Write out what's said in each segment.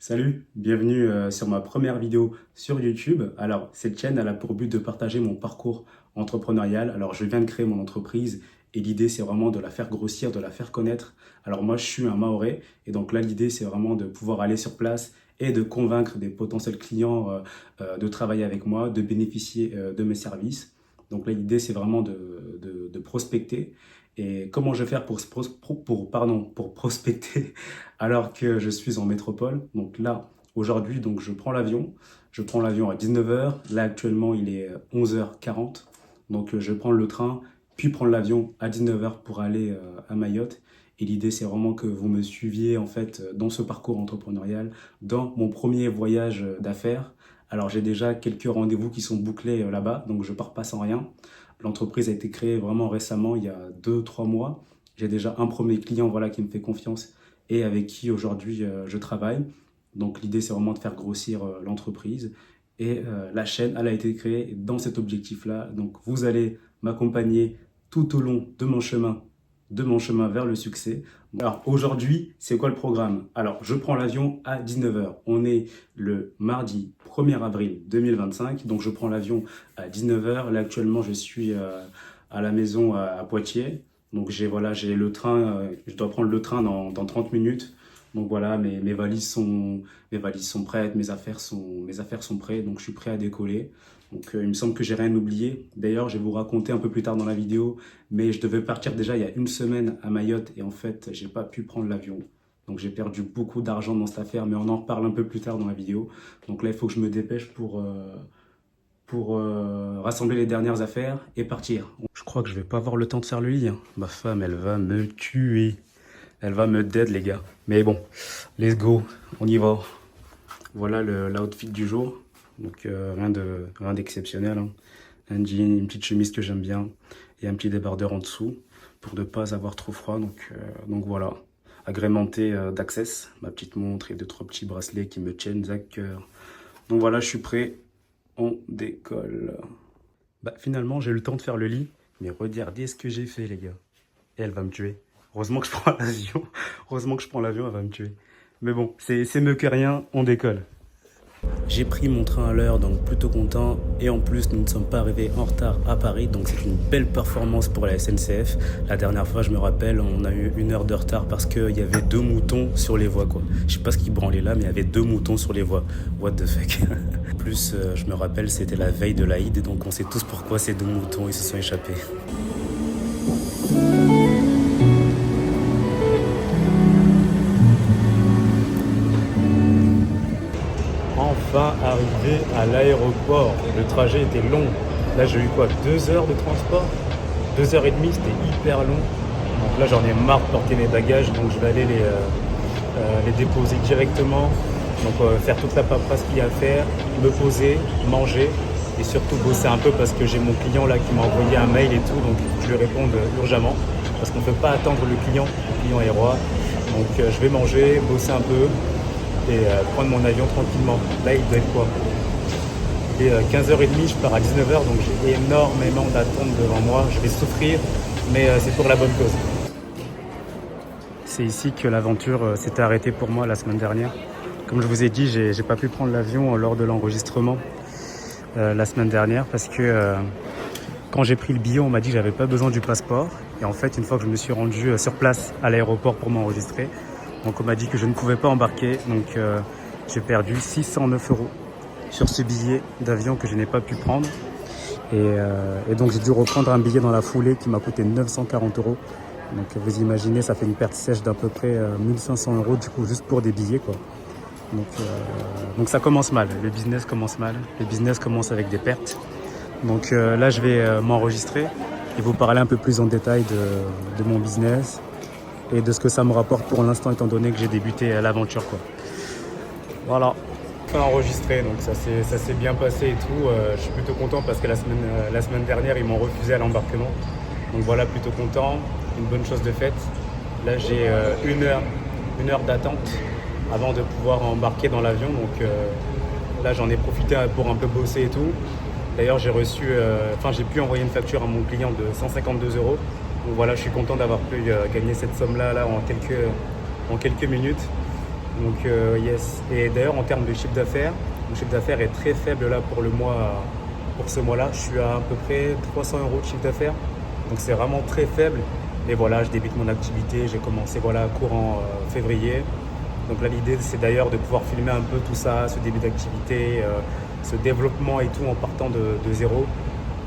Salut, bienvenue sur ma première vidéo sur YouTube. Alors, cette chaîne, elle a pour but de partager mon parcours entrepreneurial. Alors, je viens de créer mon entreprise et l'idée, c'est vraiment de la faire grossir, de la faire connaître. Alors, moi, je suis un Mahorais et donc là, l'idée, c'est vraiment de pouvoir aller sur place et de convaincre des potentiels clients de travailler avec moi, de bénéficier de mes services. Donc là, l'idée, c'est vraiment de prospecter. Et comment je vais faire pour prospecter alors que je suis en métropole? Donc là, aujourd'hui, donc je prends l'avion. Je prends l'avion à 19h. Là, actuellement, il est 11h40. Donc je vais prendre le train, puis prendre l'avion à 19h pour aller à Mayotte. Et l'idée, c'est vraiment que vous me suiviez en fait dans ce parcours entrepreneurial, dans mon premier voyage d'affaires. Alors j'ai déjà quelques rendez-vous qui sont bouclés là-bas, donc je pars pas sans rien. L'entreprise a été créée vraiment récemment, il y a 2, 3 mois. J'ai déjà un premier client voilà, qui me fait confiance et avec qui aujourd'hui je travaille. Donc l'idée, c'est vraiment de faire grossir l'entreprise. Et la chaîne, elle a été créée dans cet objectif-là. Donc vous allez m'accompagner tout au long de mon chemin vers le succès. Alors aujourd'hui, c'est quoi le programme? Alors je prends l'avion à 19h. On est le mardi 1er avril 2025. Donc je prends l'avion à 19h. Là actuellement, je suis à la maison à Poitiers. Donc j'ai le train, je dois prendre le train dans 30 minutes. Donc voilà, mes valises sont prêtes, mes affaires sont prêtes, donc je suis prêt à décoller. Donc il me semble que j'ai rien oublié. D'ailleurs, je vais vous raconter un peu plus tard dans la vidéo, mais je devais partir déjà il y a une semaine à Mayotte et en fait, j'ai pas pu prendre l'avion. Donc j'ai perdu beaucoup d'argent dans cette affaire, mais on en reparle un peu plus tard dans la vidéo. Donc là, il faut que je me dépêche pour rassembler les dernières affaires et partir. Je crois que je vais pas avoir le temps de faire le lit, hein. Ma femme, elle va me tuer. Elle va me dead, les gars. Mais bon, let's go, on y va. Voilà l'outfit du jour. Donc rien d'exceptionnel, hein. Un jean, une petite chemise que j'aime bien et un petit débardeur en dessous pour ne pas avoir trop froid. Donc voilà, agrémenté d'Access, ma petite montre et 2, 3 petits bracelets qui me tiennent à cœur. Donc voilà, je suis prêt, on décolle. Bah finalement, j'ai eu le temps de faire le lit, mais regardez ce que j'ai fait, les gars. Et elle va me tuer. Heureusement que je prends l'avion. Heureusement que je prends l'avion, elle va me tuer. Mais bon, c'est mieux que rien, on décolle. J'ai pris mon train à l'heure, donc plutôt content. Et en plus, nous ne sommes pas arrivés en retard à Paris, donc c'est une belle performance pour la SNCF. La dernière fois, je me rappelle, on a eu 1 heure de retard parce qu'il y avait 2 moutons sur les voies, quoi. Je sais pas ce qui branlait là, mais il y avait 2 moutons sur les voies. What the fuck. En plus, je me rappelle, c'était la veille de l'Aïd, et donc on sait tous pourquoi ces 2 moutons ils se sont échappés. Enfin arrivé à l'aéroport. Le trajet était long. Là, j'ai eu quoi, 2 heures de transport? 2 heures et demie, c'était hyper long. Donc là, j'en ai marre de porter mes bagages, donc je vais aller les déposer directement. Donc faire toute la paperasse qu'il y a à faire, me poser, manger et surtout bosser un peu parce que j'ai mon client là qui m'a envoyé un mail et tout, donc je lui réponds urgemment parce qu'on ne peut pas attendre le client est roi. Donc je vais manger, bosser un peu et prendre mon avion tranquillement. Là, il doit être quoi? Il est 15h30, je pars à 19h, donc j'ai énormément d'attentes devant moi. Je vais souffrir, mais c'est pour la bonne cause. C'est ici que l'aventure s'était arrêtée pour moi la semaine dernière. Comme je vous ai dit, j'ai pas pu prendre l'avion lors de l'enregistrement la semaine dernière parce que quand j'ai pris le billet, on m'a dit que j'avais pas besoin du passeport. Et en fait, une fois que je me suis rendu sur place à l'aéroport pour m'enregistrer, donc on m'a dit que je ne pouvais pas embarquer. Donc j'ai perdu 609 € sur ce billet d'avion que je n'ai pas pu prendre. Et donc j'ai dû reprendre un billet dans la foulée qui m'a coûté 940 €. Donc vous imaginez, ça fait une perte sèche d'à peu près 1500 € du coup juste pour des billets, quoi. Donc ça commence mal, le business commence mal, le business commence avec des pertes. Donc là je vais m'enregistrer et vous parler un peu plus en détail de mon business et de ce que ça me rapporte pour l'instant étant donné que j'ai débuté l'aventure, quoi. Voilà, enfin enregistré, donc ça s'est bien passé et tout. Je suis plutôt content parce que la semaine dernière ils m'ont refusé à l'embarquement. Donc voilà, plutôt content, une bonne chose de faite. Là j'ai une heure d'attente avant de pouvoir embarquer dans l'avion. Donc là j'en ai profité pour un peu bosser et tout. D'ailleurs j'ai pu envoyer une facture à mon client de 152 €. Donc voilà, je suis content d'avoir pu gagner cette somme là en quelques minutes. Donc yes. Et d'ailleurs en termes de chiffre d'affaires, mon chiffre d'affaires est très faible là pour le mois, pour ce mois-là. Je suis à peu près 300 € de chiffre d'affaires. Donc c'est vraiment très faible. Mais voilà, je débute mon activité. J'ai commencé voilà courant février. Donc là l'idée c'est d'ailleurs de pouvoir filmer un peu tout ça, ce début d'activité, ce développement et tout en partant de zéro.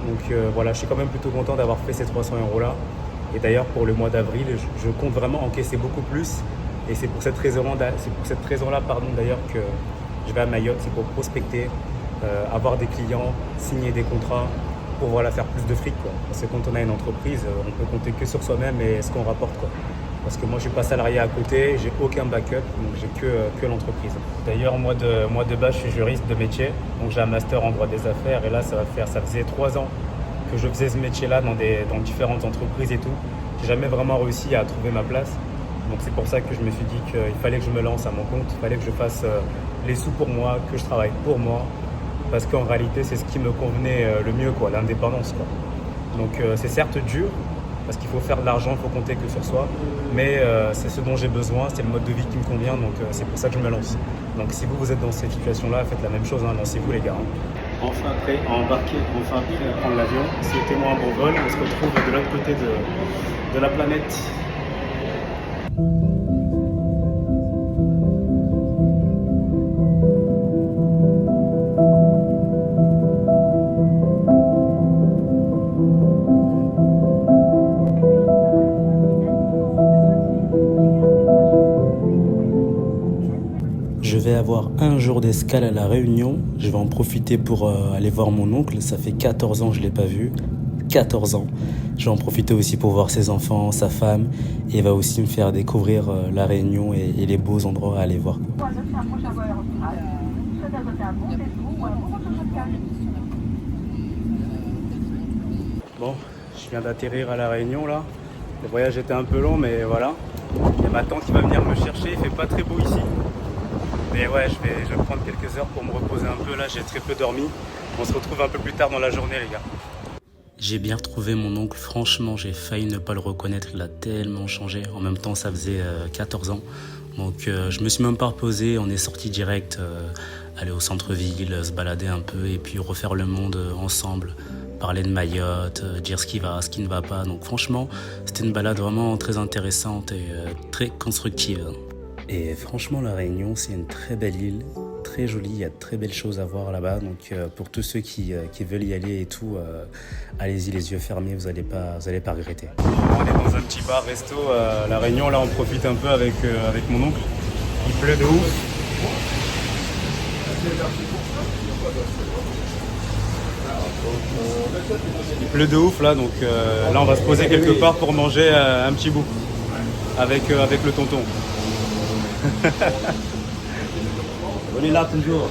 Donc voilà, je suis quand même plutôt content d'avoir fait ces 300 € là. Et d'ailleurs pour le mois d'avril, je compte vraiment encaisser beaucoup plus. Et c'est pour cette raison-là, d'ailleurs, que je vais à Mayotte, c'est pour prospecter, avoir des clients, signer des contrats, pour voilà, faire plus de fric, quoi. Parce que quand on a une entreprise, on peut compter que sur soi-même et ce qu'on rapporte, quoi. Parce que moi, je suis pas salarié à côté, j'ai aucun backup, donc j'ai que l'entreprise. D'ailleurs, moi de base, je suis juriste de métier, donc j'ai un master en droit des affaires. Et là, ça faisait 3 ans que je faisais ce métier-là dans différentes entreprises et tout. J'ai jamais vraiment réussi à trouver ma place. Donc c'est pour ça que je me suis dit qu'il fallait que je me lance à mon compte, il fallait que je fasse les sous pour moi, que je travaille pour moi, parce qu'en réalité c'est ce qui me convenait le mieux, quoi, l'indépendance, quoi. Donc c'est certes dur, parce qu'il faut faire de l'argent, il faut compter que sur soi, mais c'est ce dont j'ai besoin, c'est le mode de vie qui me convient, donc c'est pour ça que je me lance. Donc si vous êtes dans cette situation-là, faites la même chose, hein, lancez-vous les gars. Enfin prêt à embarquer, enfin prêt à prendre l'avion, souhaitez-moi un bon vol, on se retrouve de l'autre côté de la planète. Je vais avoir un jour d'escale à La Réunion. Je vais en profiter pour aller voir mon oncle. Ça fait 14 ans que je ne l'ai pas vu. 14 ans. Je vais en profiter aussi pour voir ses enfants, sa femme. Et il va aussi me faire découvrir La Réunion et les beaux endroits à aller voir. Bon, je viens d'atterrir à La Réunion là. Le voyage était un peu long, mais voilà. Il y a ma tante qui va venir me chercher. Il fait pas très beau ici. Mais ouais, je vais prendre quelques heures pour me reposer un peu. Là, j'ai très peu dormi. On se retrouve un peu plus tard dans la journée, les gars. J'ai bien retrouvé mon oncle. Franchement, j'ai failli ne pas le reconnaître. Il a tellement changé. En même temps, ça faisait 14 ans. Donc, je me suis même pas reposé. On est sorti direct, aller au centre-ville, se balader un peu et puis refaire le monde ensemble. Parler de Mayotte, dire ce qui va, ce qui ne va pas. Donc, franchement, c'était une balade vraiment très intéressante et très constructive. Et franchement, La Réunion, c'est une très belle île, très jolie, il y a de très belles choses à voir là-bas. Donc pour tous ceux qui veulent y aller et tout, allez-y les yeux fermés, vous allez pas regretter. On est dans un petit bar resto à La Réunion, là on profite un peu avec mon oncle. Il pleut de ouf. Il pleut de ouf là, donc là on va se poser quelque part pour manger un petit bout avec le tonton. On est là toujours.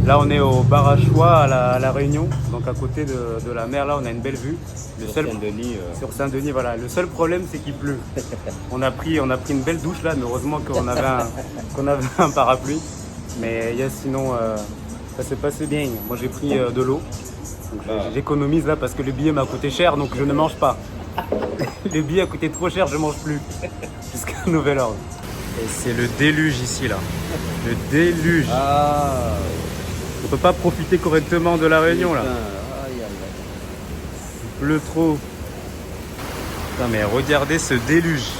Là on est au bar à choix à la Réunion, donc à côté de la mer. Là on a une belle vue. Sur Saint-Denis, voilà. Le seul problème c'est qu'il pleut. On a pris une belle douche là, mais heureusement qu'on avait un parapluie. Mais sinon ça s'est passé bien. Moi j'ai pris de l'eau. J'économise là parce que le billet m'a coûté cher, donc je ne mange pas. Le billet a coûté trop cher, je mange plus. Jusqu'à nouvel ordre. Et c'est le déluge ici là. Le déluge. On peut pas profiter correctement de La Réunion là. Il pleut trop. Putain, mais regardez ce déluge.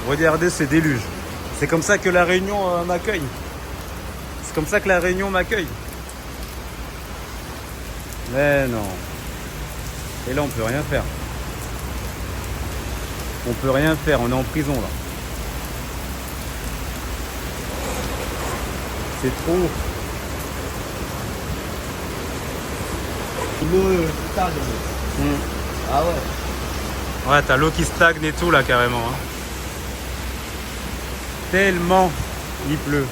Regardez ce déluge. C'est comme ça que La Réunion m'accueille. C'est comme ça que La Réunion m'accueille. Mais non. Et là on peut rien faire. On peut rien faire, on est en prison là. C'est trop. L'eau stagne. Ah ouais. Ouais, t'as l'eau qui stagne et tout là carrément. Hein. Tellement il pleut.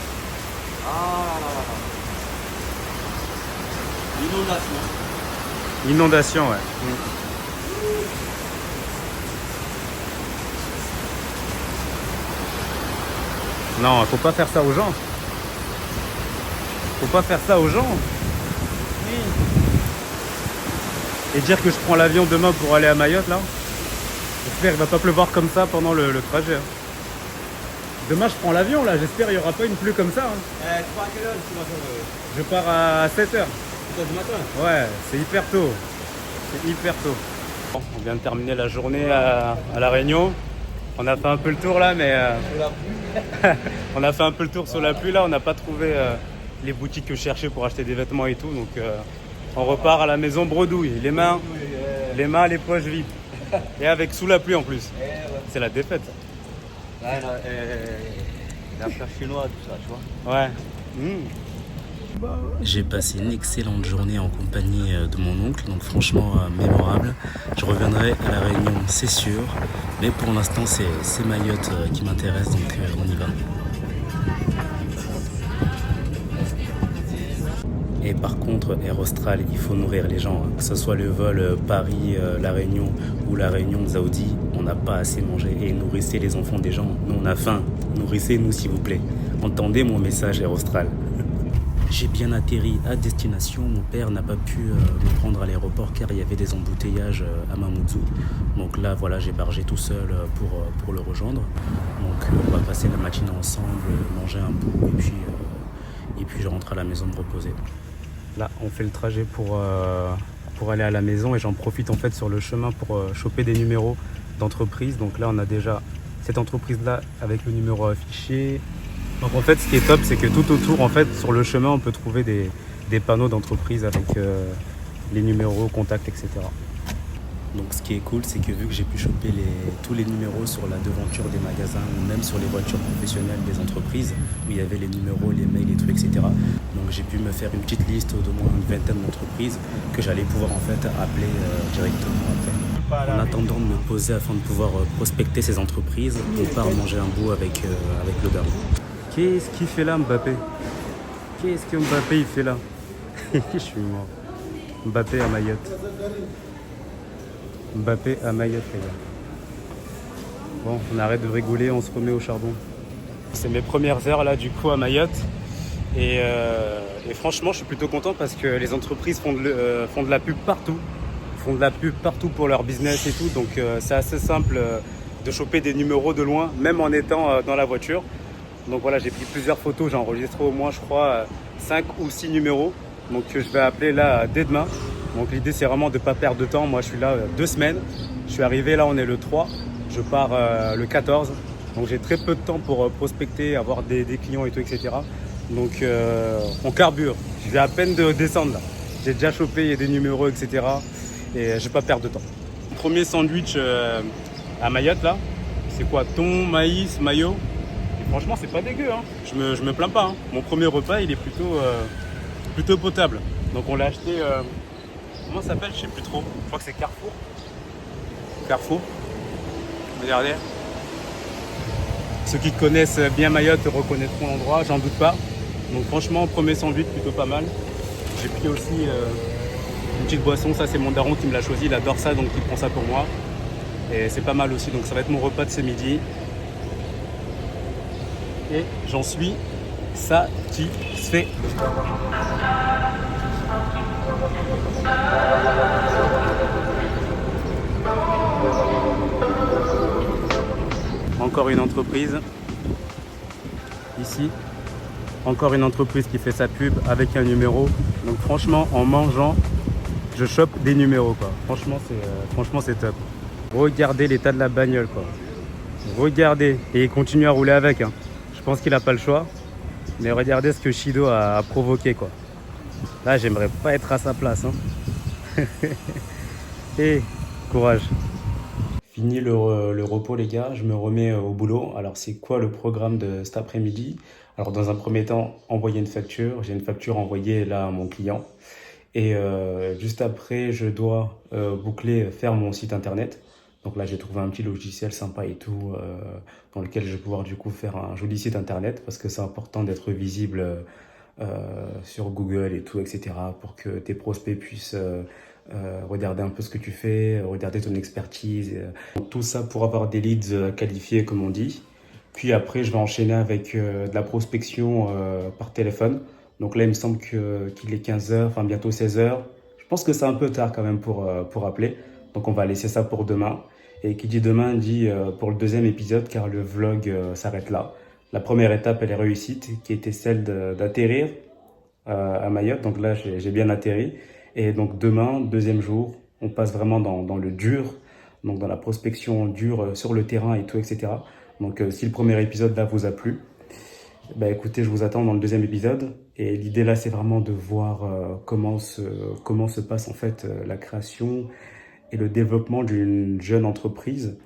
Ah là là là. Inondation. Inondation, ouais. Non, faut pas faire ça aux gens. Faut pas faire ça aux gens. Et dire que je prends l'avion demain pour aller à Mayotte, là. J'espère qu'il va pas pleuvoir comme ça pendant le trajet. Hein. Demain, je prends l'avion, là. J'espère qu'il n'y aura pas une pluie comme ça. Hein. Tu pars à quelle heure ce matin Je pars à 7h. 7 heures du matin. Ouais, c'est hyper tôt. C'est hyper tôt. Bon, on vient de terminer la journée à La Réunion. On a fait un peu le tour là, mais on a fait un peu le tour sur la pluie là. On n'a pas trouvé les boutiques que je cherchais pour acheter des vêtements et tout. Donc on repart à la maison bredouille. Les mains, les poches vides. Et avec sous la pluie en plus. C'est la défaite. Ouais, l'affaire chinois, tout ça, tu vois. Ouais. J'ai passé une excellente journée en compagnie de mon oncle, donc franchement mémorable. Je reviendrai à La Réunion, c'est sûr, mais pour l'instant c'est Mayotte qui m'intéresse, donc on y va. Et par contre, Air Austral, il faut nourrir les gens, hein. Que ce soit le vol Paris-La Réunion ou La Réunion-Dzaoudi, on n'a pas assez mangé. Et nourrissez les enfants des gens, nous on a faim, nourrissez-nous s'il vous plaît. Entendez mon message Air Austral. J'ai bien atterri à destination. Mon père n'a pas pu me prendre à l'aéroport car il y avait des embouteillages à Mamoudzou. Donc là, voilà, j'ai bargé tout seul pour le rejoindre. Donc on va passer la matinée ensemble, manger un bout et puis je rentre à la maison me reposer. Là, on fait le trajet pour aller à la maison et j'en profite en fait sur le chemin pour choper des numéros d'entreprise. Donc là, on a déjà cette entreprise-là avec le numéro affiché. Donc en fait, ce qui est top, c'est que tout autour, en fait, sur le chemin, on peut trouver des panneaux d'entreprise avec les numéros, contacts, etc. Donc ce qui est cool, c'est que vu que j'ai pu choper tous les numéros sur la devanture des magasins ou même sur les voitures professionnelles des entreprises, où il y avait les numéros, les mails, les trucs, etc. Donc j'ai pu me faire une petite liste d'au moins une vingtaine d'entreprises que j'allais pouvoir en fait appeler directement après. En attendant de me poser afin de pouvoir prospecter ces entreprises, on part manger un bout avec le daron. Qu'est-ce qu'il fait là, Mbappé? Qu'est-ce que Mbappé il fait là? Je suis mort. Mbappé à Mayotte. Mbappé à Mayotte, les gars. Bon, on arrête de rigoler, on se remet au charbon. C'est mes premières heures là, du coup, à Mayotte. Et franchement, je suis plutôt content parce que les entreprises font de la pub partout. Font de la pub partout pour leur business et tout. Donc, c'est assez simple de choper des numéros de loin, même en étant dans la voiture. Donc voilà, j'ai pris plusieurs photos, j'ai enregistré au moins, je crois, 5 ou 6 numéros. Donc je vais appeler là dès demain. Donc l'idée, c'est vraiment de ne pas perdre de temps. Moi, je suis là 2 semaines. Je suis arrivé là, on est le 3. Je pars le 14. Donc j'ai très peu de temps pour prospecter, avoir des clients et tout, etc. Donc on carbure. Je vais à peine de descendre là. J'ai déjà chopé des numéros, etc. Et je ne vais pas perdre de temps. Premier sandwich à Mayotte là. C'est quoi? Thon, maïs, mayo. Franchement, c'est pas dégueu, hein. Je me plains pas. Hein. Mon premier repas, il est plutôt potable. Donc on l'a acheté. Comment ça s'appelle? Je sais plus trop. Je crois que c'est Carrefour. Carrefour. Regardez. Ceux qui connaissent bien Mayotte reconnaîtront l'endroit, j'en doute pas. Donc franchement, premier sandwich, plutôt pas mal. J'ai pris aussi une petite boisson. Ça, c'est mon daron qui me l'a choisi. Il adore ça, donc il prend ça pour moi. Et c'est pas mal aussi. Donc ça va être mon repas de ce midi. Et j'en suis satisfait. Encore une entreprise ici, encore une entreprise qui fait sa pub avec un numéro. Donc franchement, en mangeant, je chope des numéros quoi. Franchement c'est top. Regardez l'état de la bagnole quoi. Regardez, et il continue à rouler avec hein. Je pense qu'il n'a pas le choix. Mais regardez ce que Shido a provoqué quoi. Là, j'aimerais pas être à sa place. Hein. Et courage. Fini le repos les gars, je me remets au boulot. Alors c'est quoi le programme de cet après-midi? Alors dans un premier temps, envoyer une facture. J'ai une facture envoyée là à mon client. Et juste après, je dois faire mon site internet. Donc là, j'ai trouvé un petit logiciel sympa et tout, dans lequel je vais pouvoir du coup faire un joli site internet parce que c'est important d'être visible sur Google et tout, etc. pour que tes prospects puissent regarder un peu ce que tu fais, regarder ton expertise. Tout ça pour avoir des leads qualifiés, comme on dit. Puis après, je vais enchaîner avec de la prospection par téléphone. Donc là, il me semble qu'il est 15h, enfin bientôt 16h. Je pense que c'est un peu tard quand même pour appeler. Donc on va laisser ça pour demain. Et qui dit demain dit pour le deuxième épisode, car le vlog s'arrête là. La première étape, elle est réussite, qui était celle d'atterrir à Mayotte. Donc là, j'ai bien atterri. Et donc demain, deuxième jour, on passe vraiment dans le dur, donc dans la prospection dure sur le terrain et tout, etc. Donc si le premier épisode là vous a plu, bah écoutez, je vous attends dans le deuxième épisode. Et l'idée là, c'est vraiment de voir comment se passe en fait la création et le développement d'une jeune entreprise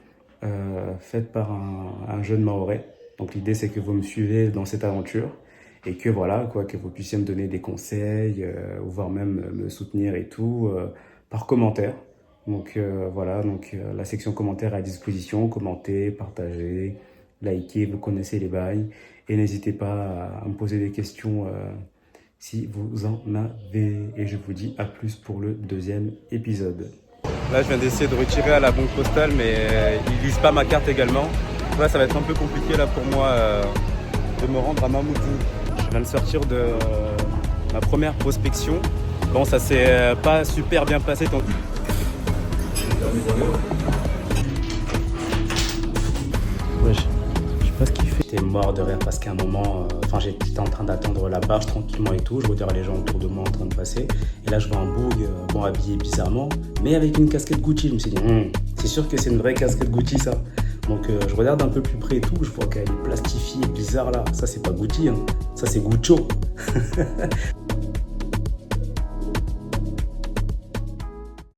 faite par un jeune Mahorais. Donc l'idée, c'est que vous me suivez dans cette aventure et que voilà, quoi, que vous puissiez me donner des conseils, voire même me soutenir et tout, par commentaire. Donc voilà, donc la section commentaires est à disposition. Commentez, partagez, likez, vous connaissez les bails. Et n'hésitez pas à me poser des questions si vous en avez. Et je vous dis à plus pour le deuxième épisode. Là, je viens d'essayer de retirer à la banque postale, mais ils lisent pas ma carte également. Là, ça va être un peu compliqué là pour moi de me rendre à Mamoudzou. Je viens de sortir de ma première prospection. Bon, ça s'est pas super bien passé tant pis. Wesh, je sais pas ce qu'il fait. J'étais mort de rire parce qu'à un moment, j'étais en train d'attendre la barge tranquillement et tout. Je regarde les gens autour de moi en train de passer. Et là, je vois un boug, bon, habillé bizarrement, mais avec une casquette Gucci. Je me suis dit, c'est sûr que c'est une vraie casquette Gucci, ça. Donc, je regarde un peu plus près et tout. Je vois qu'elle est plastifiée, bizarre là. Ça, c'est pas Gucci, hein. Ça, c'est Guccio.